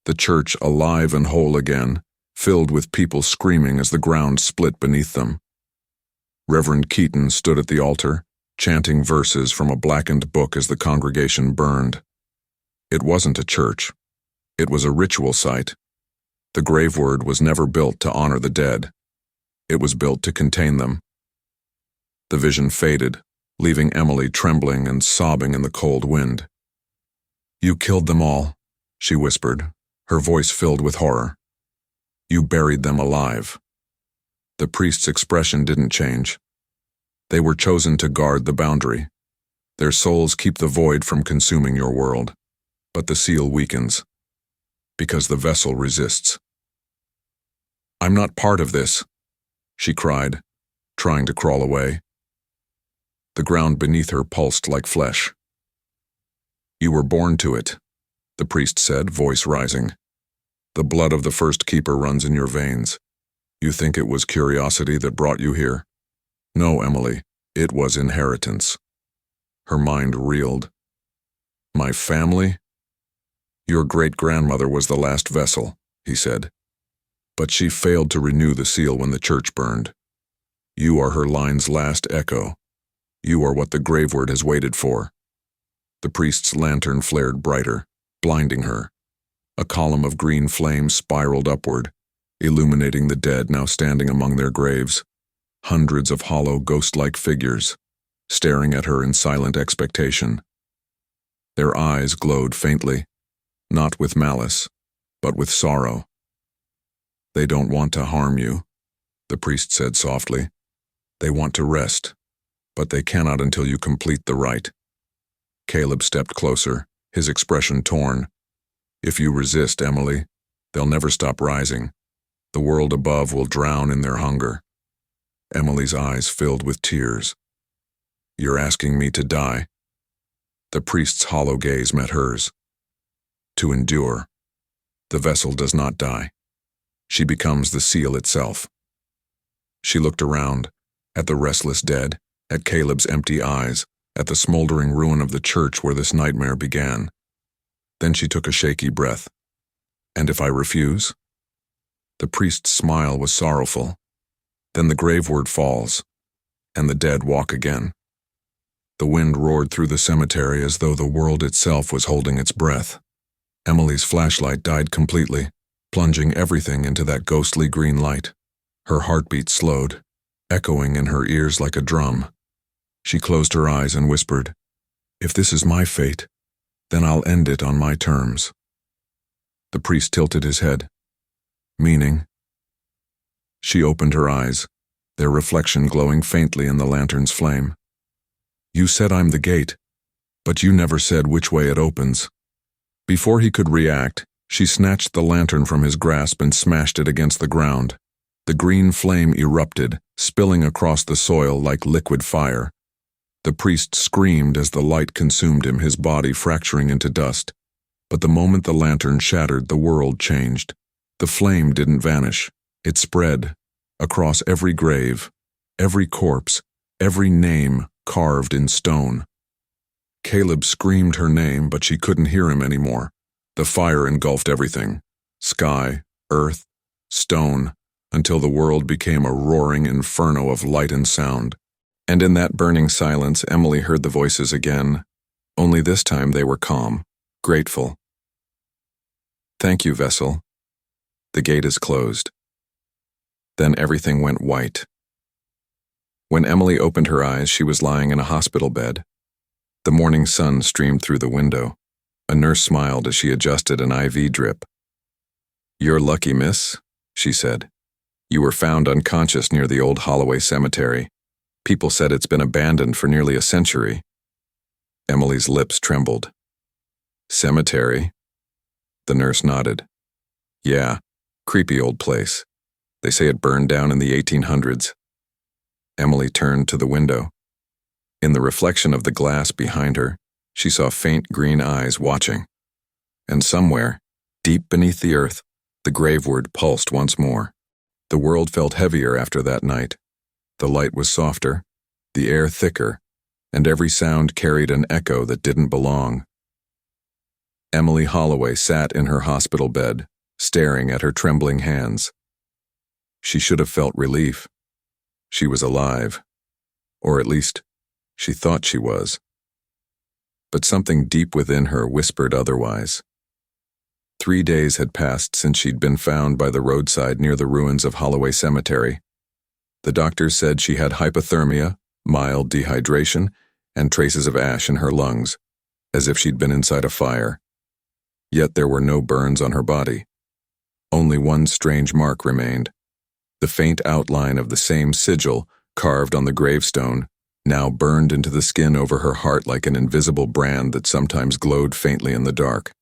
The church alive and whole again, filled with people screaming as the ground split beneath them. Reverend Keaton stood at the altar, chanting verses from a blackened book as the congregation burned. It wasn't a church. It was a ritual site. The Graveward was never built to honor the dead. It was built to contain them. The vision faded, leaving Emily trembling and sobbing in the cold wind. "You killed them all," she whispered, her voice filled with horror. "You buried them alive." The priest's expression didn't change. They were chosen to guard the boundary. Their souls keep the void from consuming your world, but the seal weakens, because the vessel resists. "I'm not part of this," she cried, trying to crawl away. The ground beneath her pulsed like flesh. "You were born to it," the priest said, voice rising. "The blood of the first keeper runs in your veins. You think it was curiosity that brought you here? No, Emily, it was inheritance." Her mind reeled. "My family?" "Your great-grandmother was the last vessel," he said. "But she failed to renew the seal when the church burned. You are her line's last echo. You are what the Graveward has waited for." The priest's lantern flared brighter, blinding her. A column of green flame spiraled upward, illuminating the dead now standing among their graves, hundreds of hollow, ghost-like figures, staring at her in silent expectation. Their eyes glowed faintly, not with malice, but with sorrow. "They don't want to harm you," the priest said softly. "They want to rest, but they cannot until you complete the rite." Caleb stepped closer, his expression torn. "If you resist, Emily, they'll never stop rising. The world above will drown in their hunger." Emily's eyes filled with tears. "You're asking me to die?" The priest's hollow gaze met hers. "To endure. The vessel does not die. She becomes the seal itself." She looked around, at the restless dead, at Caleb's empty eyes, at the smoldering ruin of the church where this nightmare began. Then she took a shaky breath. "And if I refuse?" The priest's smile was sorrowful. "Then the Graveward falls, and the dead walk again." The wind roared through the cemetery as though the world itself was holding its breath. Emily's flashlight died completely, plunging everything into that ghostly green light. Her heartbeat slowed, echoing in her ears like a drum. She closed her eyes and whispered, "If this is my fate, then I'll end it on my terms." The priest tilted his head. "Meaning?" She opened her eyes, their reflection glowing faintly in the lantern's flame. "You said I'm the gate, but you never said which way it opens." Before he could react, she snatched the lantern from his grasp and smashed it against the ground. The green flame erupted, spilling across the soil like liquid fire. The priest screamed as the light consumed him, his body fracturing into dust. But the moment the lantern shattered, the world changed. The flame didn't vanish. It spread across every grave, every corpse, every name carved in stone. Caleb screamed her name, but she couldn't hear him anymore. The fire engulfed everything, sky, earth, stone, until the world became a roaring inferno of light and sound. And in that burning silence, Emily heard the voices again, only this time they were calm, grateful. "Thank you, vessel. The gate is closed. Then everything went white. When Emily opened her eyes, she was lying in a hospital bed. The morning sun streamed through the window. A nurse smiled as she adjusted an IV drip. "You're lucky, miss," she said. "You were found unconscious near the old Holloway cemetery. People said it's been abandoned for nearly a century." Emily's lips trembled. "Cemetery?" The nurse nodded. "Yeah, creepy old place. They say it burned down in the 1800s. Emily turned to the window. In the reflection of the glass behind her, she saw faint green eyes watching. And somewhere, deep beneath the earth, the graveward pulsed once more. The world felt heavier after that night. The light was softer, the air thicker, and every sound carried an echo that didn't belong. Emily Holloway sat in her hospital bed, staring at her trembling hands. She should have felt relief. She was alive. Or at least, she thought she was. But something deep within her whispered otherwise. 3 days had passed since she'd been found by the roadside near the ruins of Holloway Cemetery. The doctors said she had hypothermia, mild dehydration, and traces of ash in her lungs, as if she'd been inside a fire. Yet there were no burns on her body. Only one strange mark remained. The faint outline of the same sigil carved on the gravestone, now burned into the skin over her heart like an invisible brand that sometimes glowed faintly in the dark.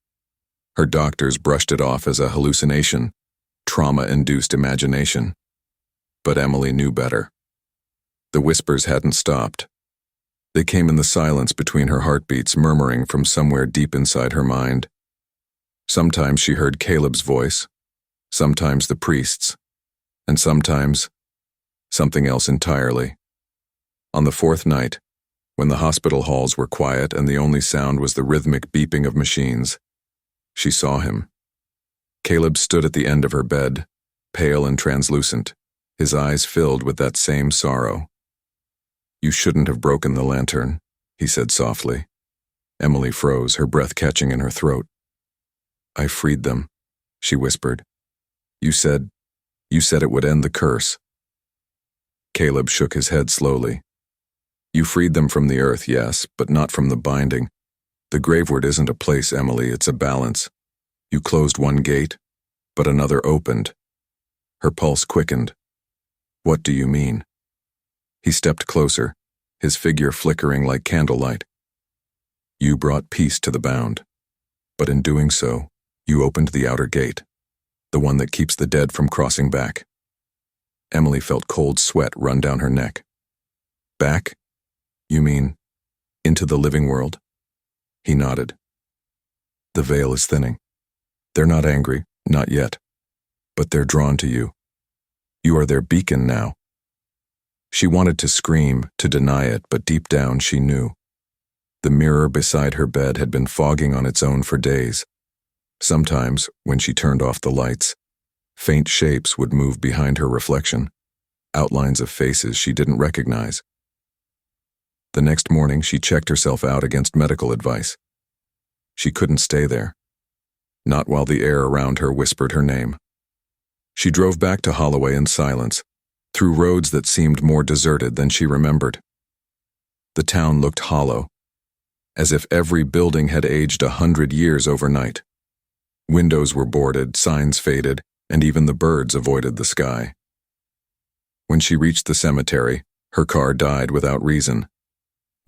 Her doctors brushed it off as a hallucination, trauma-induced imagination. But Emily knew better. The whispers hadn't stopped. They came in the silence between her heartbeats, murmuring from somewhere deep inside her mind. Sometimes she heard Caleb's voice, sometimes the priest's, and sometimes something else entirely. On the fourth night, when the hospital halls were quiet and the only sound was the rhythmic beeping of machines, she saw him. Caleb stood at the end of her bed, pale and translucent, his eyes filled with that same sorrow. "You shouldn't have broken the lantern," he said softly. Emily froze, her breath catching in her throat. "I freed them," she whispered. You said it would end the curse." Caleb shook his head slowly. "You freed them from the earth, yes, but not from the binding. The graveward isn't a place, Emily, it's a balance. You closed one gate, but another opened." Her pulse quickened. "What do you mean?" He stepped closer, his figure flickering like candlelight. "You brought peace to the bound, but in doing so, you opened the outer gate, the one that keeps the dead from crossing back." Emily felt cold sweat run down her neck. "Back? You mean, into the living world?" He nodded. "The veil is thinning. They're not angry, not yet, but they're drawn to you. You are their beacon now." She wanted to scream, to deny it, but deep down she knew. The mirror beside her bed had been fogging on its own for days. Sometimes, when she turned off the lights, faint shapes would move behind her reflection, outlines of faces she didn't recognize. The next morning, she checked herself out against medical advice. She couldn't stay there. Not while the air around her whispered her name. She drove back to Holloway in silence, through roads that seemed more deserted than she remembered. The town looked hollow, as if every building had aged 100 years overnight. Windows were boarded, signs faded, and even the birds avoided the sky. When she reached the cemetery, her car died without reason.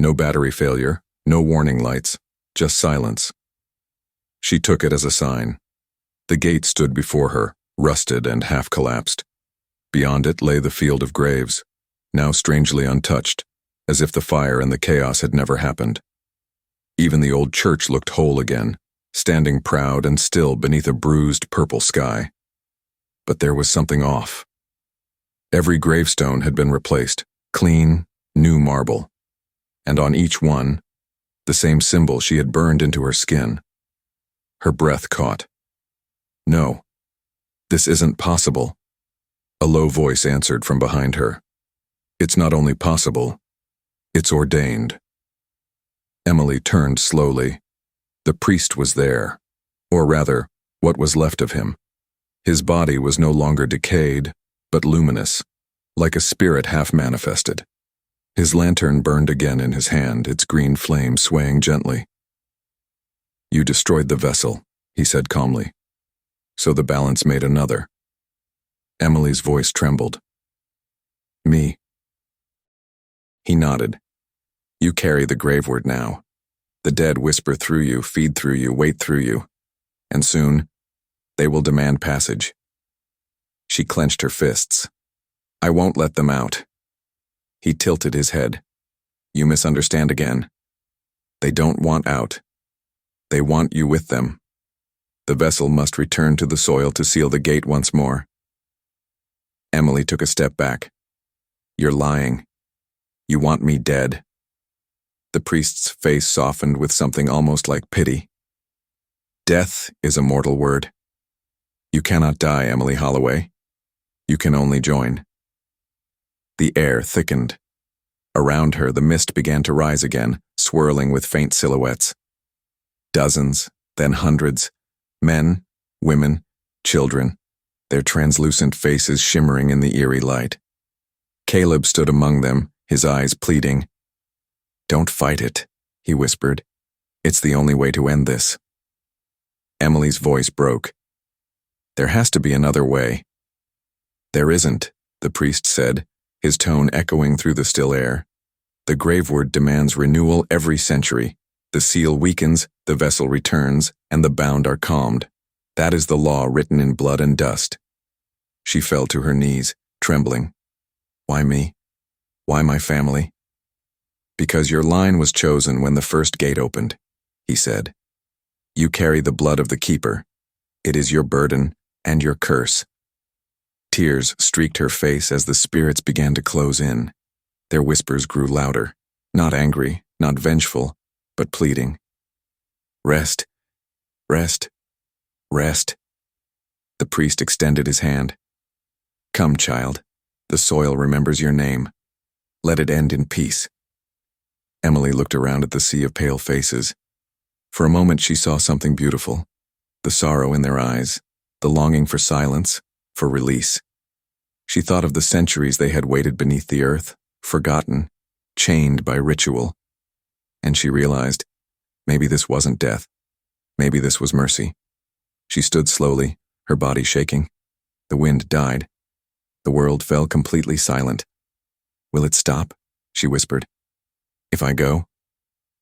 No battery failure, no warning lights, just silence. She took it as a sign. The gate stood before her, rusted and half-collapsed. Beyond it lay the field of graves, now strangely untouched, as if the fire and the chaos had never happened. Even the old church looked whole again, standing proud and still beneath a bruised purple sky. But there was something off. Every gravestone had been replaced, clean, new marble. And on each one, the same symbol she had burned into her skin. Her breath caught. "No, this isn't possible." A low voice answered from behind her. "It's not only possible, it's ordained." Emily turned slowly. The priest was there, or rather, what was left of him. His body was no longer decayed, but luminous, like a spirit half-manifested. His lantern burned again in his hand, its green flame swaying gently. "You destroyed the vessel," he said calmly. "So the balance made another." Emily's voice trembled. "Me?" He nodded. "You carry the Graveward now. The dead whisper through you, feed through you, wait through you. And soon, they will demand passage." She clenched her fists. "I won't let them out." He tilted his head. "You misunderstand again. They don't want out. They want you with them. The vessel must return to the soil to seal the gate once more." Emily took a step back. "You're lying. You want me dead." The priest's face softened with something almost like pity. "Death is a mortal word. You cannot die, Emily Holloway. You can only join." The air thickened. Around her, the mist began to rise again, swirling with faint silhouettes. Dozens, then hundreds, men, women, children, their translucent faces shimmering in the eerie light. Caleb stood among them, his eyes pleading. "Don't fight it," he whispered. "It's the only way to end this." Emily's voice broke. "There has to be another way." "There isn't," the priest said, his tone echoing through the still air. "The Graveward demands renewal every century. The seal weakens, the vessel returns, and the bound are calmed. That is the law written in blood and dust." She fell to her knees, trembling. "Why me? Why my family?" "Because your line was chosen when the first gate opened," he said. "You carry the blood of the keeper. It is your burden and your curse." Tears streaked her face as the spirits began to close in. Their whispers grew louder, not angry, not vengeful, but pleading. "Rest, rest, rest." The priest extended his hand. "Come, child. The soil remembers your name. Let it end in peace." Emily looked around at the sea of pale faces. For a moment she saw something beautiful. The sorrow in their eyes, the longing for silence, for release. She thought of the centuries they had waited beneath the earth, forgotten, chained by ritual. And she realized, maybe this wasn't death. Maybe this was mercy. She stood slowly, her body shaking. The wind died. The world fell completely silent. "Will it stop?" she whispered. "If I go?"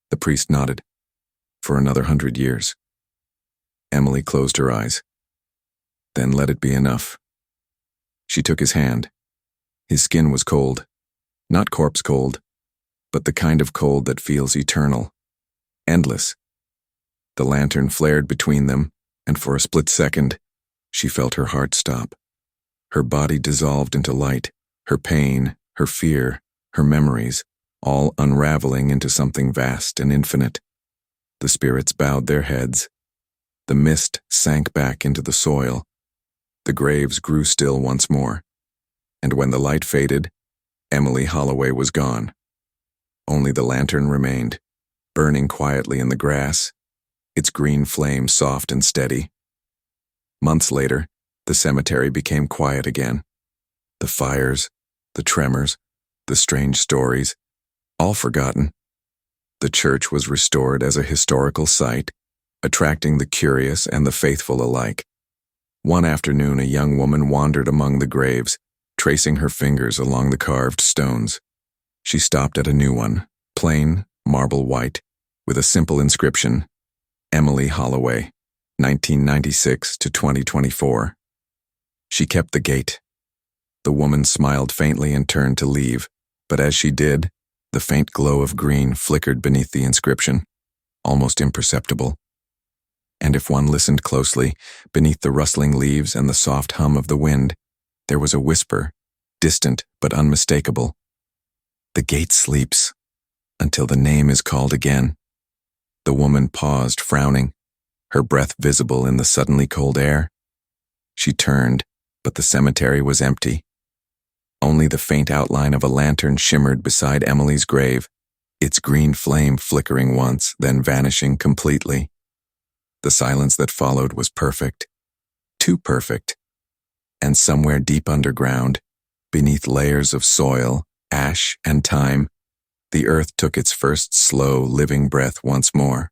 The priest nodded. "For another 100 years." Emily closed her eyes. "Then let it be enough." She took his hand. His skin was cold. Not corpse cold, but the kind of cold that feels eternal. Endless. The lantern flared between them, and for a split second, she felt her heart stop. Her body dissolved into light, her pain, her fear, her memories, all unraveling into something vast and infinite. The spirits bowed their heads. The mist sank back into the soil. The graves grew still once more. And when the light faded, Emily Holloway was gone. Only the lantern remained, burning quietly in the grass, its green flame soft and steady. Months later, the cemetery became quiet again. The fires, the tremors, the strange stories, all forgotten. The church was restored as a historical site, attracting the curious and the faithful alike. One afternoon, a young woman wandered among the graves, tracing her fingers along the carved stones. She stopped at a new one, plain, marble white, with a simple inscription, Emily Holloway, 1996 to 2024. She kept the gate. The woman smiled faintly and turned to leave, but as she did, the faint glow of green flickered beneath the inscription, almost imperceptible. And if one listened closely, beneath the rustling leaves and the soft hum of the wind, there was a whisper, distant but unmistakable. "The gate sleeps, until the name is called again." The woman paused, frowning, her breath visible in the suddenly cold air. She turned, but the cemetery was empty. Only the faint outline of a lantern shimmered beside Emily's grave, its green flame flickering once, then vanishing completely. The silence that followed was perfect, too perfect. And somewhere deep underground, beneath layers of soil, ash, and time, the earth took its first slow, living breath once more.